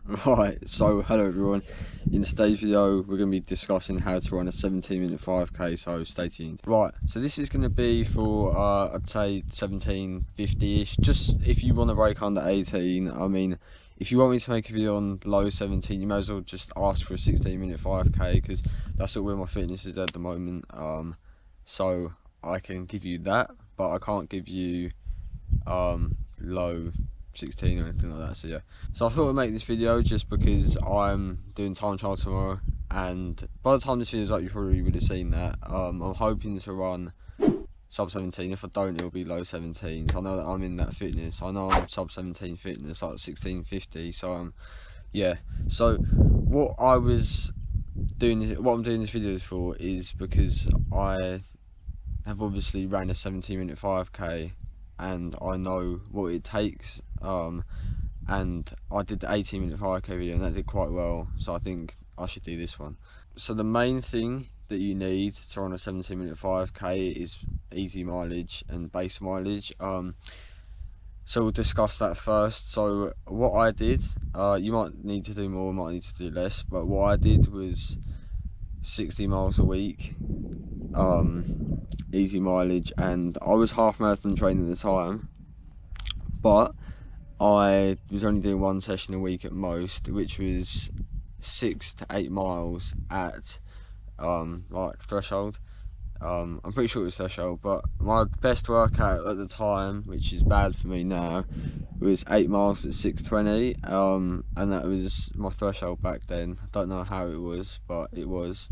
Right, so hello everyone. In today's video, we're going to be discussing how to run a 17-minute 5k, so stay tuned. Right, so this is going to be for, I'd say 17:50-ish, just if you want to break under 18. I mean, if you want me to make a video on low 17, you may as well just ask for a 16-minute 5k, because that's sort of where my fitness is at the moment. So I can give you that, but I can't give you low 16 or anything like that. So yeah, so I thought I'd make this video just because I'm doing time trial tomorrow, and by the time this video's up you probably would have seen that. I'm hoping to run sub 17. If I don't, it'll be low 17s. I know that I'm in that fitness. I know I'm sub 17 fitness, like 16:50. So yeah, so what I'm doing this video is for is because I have obviously ran a 17-minute 5k and I know what it takes, and I did the 18-minute 5k video and that did quite well, so I think I should do this one. So the main thing that you need to run a 17-minute 5k is easy mileage and base mileage. So we'll discuss that first. So what I did, you might need to do more, might need to do less, but what I did was 60 miles a week, easy mileage, and I was half marathon training at the time, but I was only doing one session a week at most, which was 6 to 8 miles at like threshold. I'm pretty sure it was threshold, but my best workout at the time, which is bad for me now, was 8 miles at 6:20, and that was my threshold back then. I don't know how it was, but it was.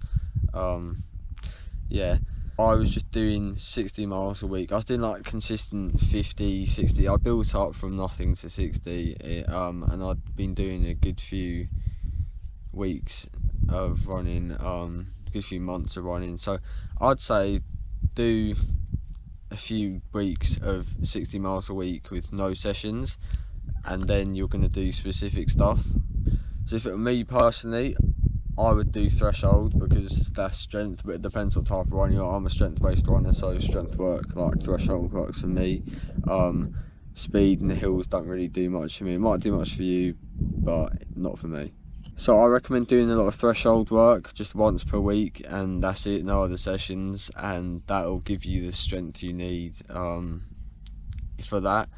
Yeah, I was just doing 60 miles a week. I was doing like consistent 50, 60. I built up from nothing to 60, and I'd been doing a good few weeks of running, good few months of running. So I'd say do a few weeks of 60 miles a week with no sessions, and then you're going to do specific stuff. So for me personally, I would do threshold because that's strength, but it depends what type of runner you are. I'm a strength-based runner, so strength work, like threshold works for me. Speed and the hills don't really do much for me. It might do much for you, but not for me. So I recommend doing a lot of threshold work just once per week, and that's it, no other sessions, and that'll give you the strength you need for that.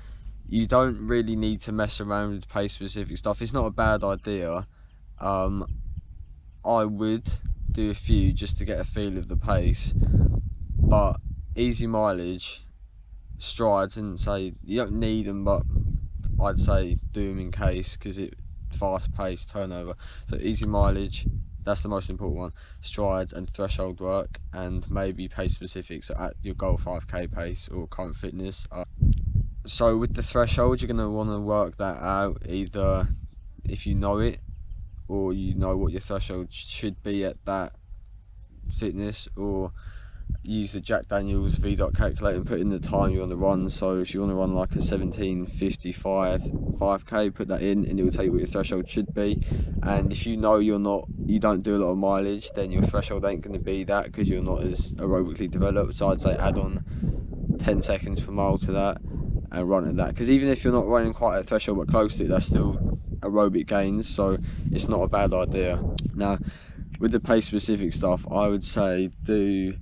You don't really need to mess around with pace specific stuff. It's not a bad idea. I would do a few just to get a feel of the pace, but easy mileage, strides, and say you don't need them, but I'd say do them in case, because it fast paced turnover. So easy mileage, that's the most important one. Strides and threshold work, and maybe pace specific, so at your goal 5k pace or current fitness. So with the threshold, you're going to want to work that out, either if you know it, or you know what your threshold should be at that fitness, or use the Jack Daniels VDOT calculator and put in the time you want to run. So if you want to run like a 17:55 5k, put that in and it will tell you what your threshold should be. And if you know you don't do a lot of mileage, then your threshold ain't going to be that, because you're not as aerobically developed. So I'd say add on 10 seconds per mile to that and run at that, because even if you're not running quite at threshold but close to it, that's still aerobic gains, so it's not a bad idea. Now with the pace specific stuff, I would say do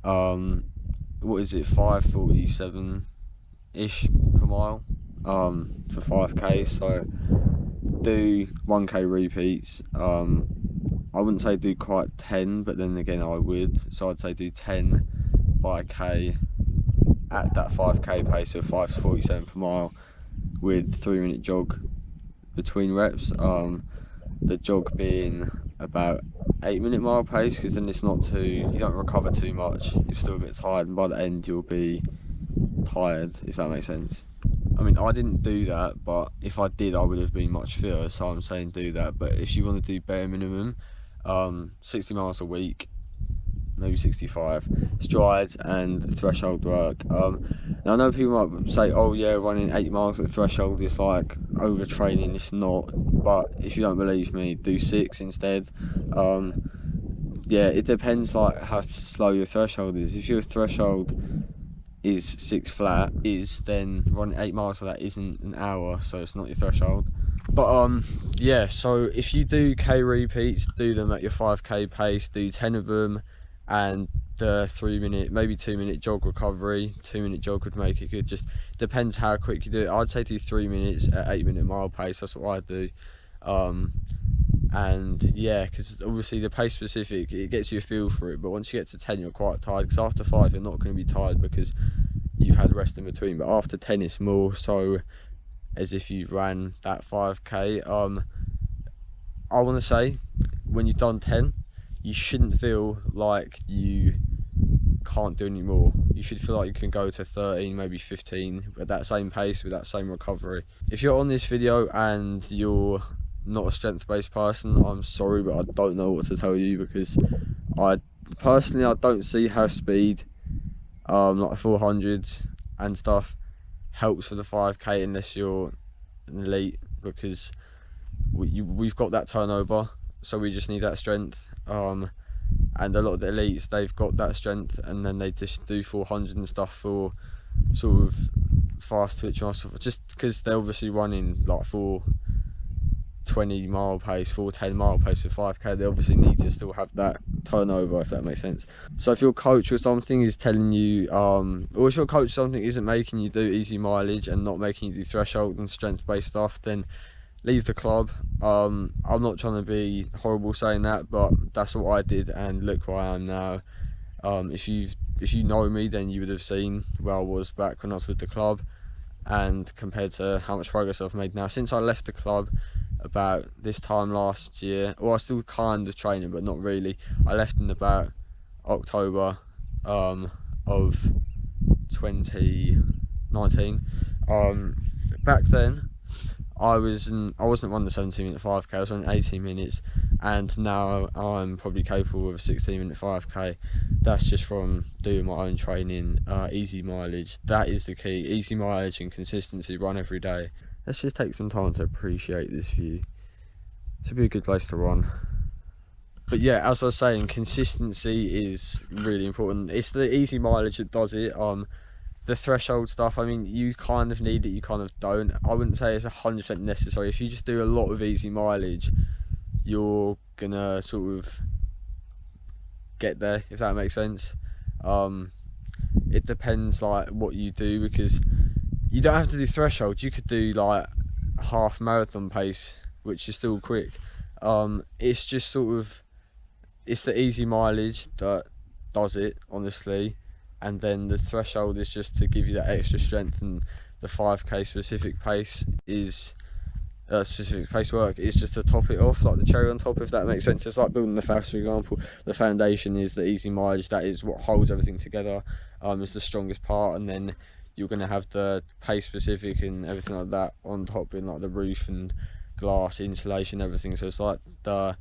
5:47 ish per mile for 5k. So do 1k repeats. I wouldn't say do quite 10, but then again I would, so I'd say do 10 by k at that 5k pace of 5:47 per mile, with 3-minute jog between reps. The jog being about 8-minute mile pace, because then it's not you don't recover too much, you're still a bit tired, and by the end you'll be tired, if that makes sense. I mean, I didn't do that, but if I did I would have been much fitter, so I'm saying do that. But if you want to do bare minimum, 60 miles a week, maybe 65, strides and threshold work. Now I know people might say, oh yeah, running 8 miles at threshold is like overtraining. It's not, but if you don't believe me, do 6 instead. Yeah, it depends like how slow your threshold is. If your threshold is 6 flat, then running 8 miles of that isn't an hour, so it's not your threshold. But yeah, so if you do K repeats, do them at your 5K pace, do 10 of them, and the 3 minute, maybe 2 minute jog recovery. 2 minute jog would make it good, just depends how quick you do it. I'd say do 3 minutes at 8 minute mile pace, that's what I do. And yeah, because obviously the pace specific, it gets you a feel for it, but once you get to 10 you're quite tired, because after 5 you're not going to be tired because you've had rest in between, but after 10 it's more so as if you ran that 5K. I want to say, when you've done 10, you shouldn't feel like you can't do any more. You should feel like you can go to 13, maybe 15 at that same pace with that same recovery. If you're on this video and you're not a strength-based person, I'm sorry, but I don't know what to tell you, because I don't see how speed, like 400s and stuff, helps for the 5K unless you're an elite, because we've got that turnover, so we just need that strength. And a lot of the elites, they've got that strength, and then they just do 400 and stuff for sort of fast twitch muscle, just because they're obviously running like 420 mile pace, 410 mile pace with 5K. They obviously need to still have that turnover, if that makes sense. So if your coach or something is telling you, or if your coach or something isn't making you do easy mileage and not making you do threshold and strength based stuff, then leave the club. I'm not trying to be horrible saying that, but that's what I did, and look where I am now. If you know me, then you would have seen where I was back when I was with the club, and compared to how much progress I've made now since I left the club about this time last year. Well, I still kind of training, but not really. I left in about October of 2019. Back then I wasn't running the 17-minute 5K, I was running 18 minutes, and now I'm probably capable of a 16-minute 5K. That's just from doing my own training, easy mileage. That is the key, easy mileage and consistency, run every day. Let's just take some time to appreciate this view. It's a be a good place to run. But yeah, as I was saying, consistency is really important. It's the easy mileage that does it. The threshold stuff, I mean, you kind of need it, you kind of don't. I wouldn't say it's 100% necessary. If you just do a lot of easy mileage, you're gonna sort of get there, if that makes sense. It depends like what you do, because you don't have to do threshold. You could do like half marathon pace, which is still quick. It's just sort of, it's the easy mileage that does it, honestly. And then the threshold is just to give you that extra strength, and the 5K specific pace is specific pace work is just to top it off, like the cherry on top, if that makes sense. It's like building the house, for example. The foundation is the easy mileage, that is what holds everything together, is the strongest part, and then you're going to have the pace specific and everything like that on top, in like the roof and glass insulation, everything. So it's like the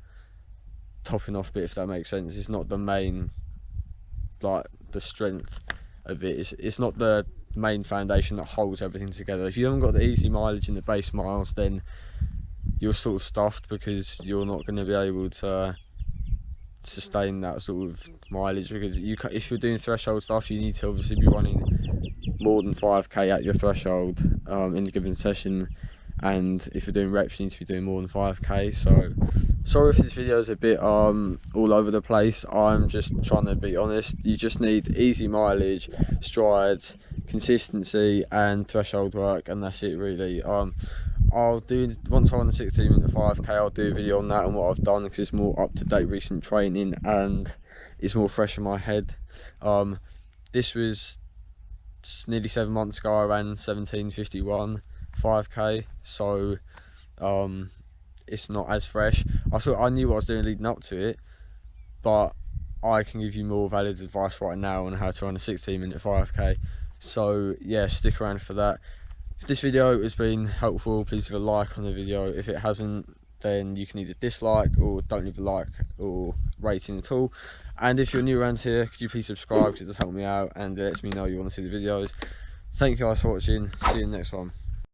topping off bit, if that makes sense. It's not the main, like the strength of it. It's not the main foundation that holds everything together. If you haven't got the easy mileage and the base miles, then you're sort of stuffed, because you're not going to be able to sustain that sort of mileage, because if you're doing threshold stuff, you need to obviously be running more than 5K at your threshold in a given session, and if you're doing reps, you need to be doing more than 5K. So sorry if this video is a bit all over the place. I'm just trying to be honest. You just need easy mileage, strides, consistency and threshold work, and that's it really. I'll do, once I'm on the 16-minute 5K, I'll do a video on that and what I've done, because it's more up-to-date recent training and it's more fresh in my head. This was nearly 7 months ago. I ran 17:51 5K, so it's not as fresh. I knew what I was doing leading up to it, but I can give you more valid advice right now on how to run a 16-minute 5K. So yeah, stick around for that. If this video has been helpful, please leave a like on the video. If it hasn't, then you can either dislike or don't leave a like or rating at all. And if you're new around here, could you please subscribe, because it does help me out and it lets me know you want to see the videos. Thank you guys for watching. See you in the next one.